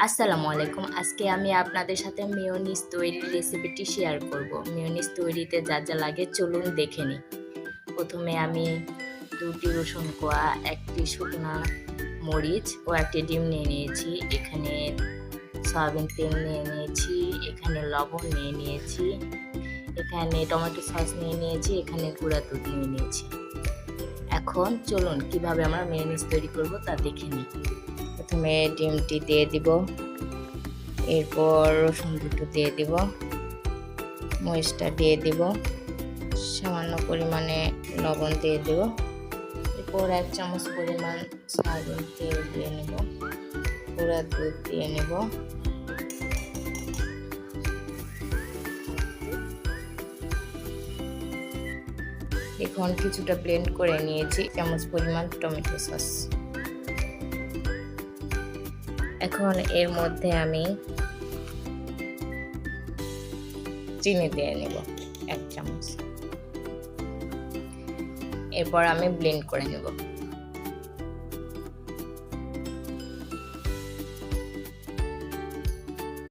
আসসালামু আলাইকুম। আজকে আমি আপনাদের সাথে মেয়োনিজ তৈরির রেসিপিটি শেয়ার করব। মেয়োনিজ তৈরিতে যা যা লাগে চলুন দেখে নিই। প্রথমে আমি 2টি রসুন কোয়া, 1টি শুকনা মরিচ ও 1টি ডিম নিয়ে নিয়েছি। এখানে সয়াবিন তেল নিয়ে নিয়েছি, এখানে লবণ নিয়ে নিয়েছি, এখানে টমেটো সস নিয়ে নিয়েছি, এখানে গুঁড়া দুধ নিয়ে নিয়েছি। এখন চলুন কিভাবে আমরা মেয়োনিজ তৈরি করব তা দেখে নিই। প্রথমে ডিমটি দিয়ে দিব, এরপর রসুন দুটো দিয়ে দিব, মরিচটা দিয়ে দিব, সামান্য পরিমাণে লবণ দিয়ে দেব, এরপর 1 চামচ পরিমাণ সয়াবিন তেল দিয়ে নেব, গুঁড়া দুধ দিয়ে নেব, এখন কিছুটা ব্লেন্ড করে নিয়েছি, 1 চামচ পরিমাণ টমেটো সস। এখন এর মধ্যে আমি চিনি দিয়ে নেব 1 চামচ, এরপর আমি ব্লেন্ড করে নেব।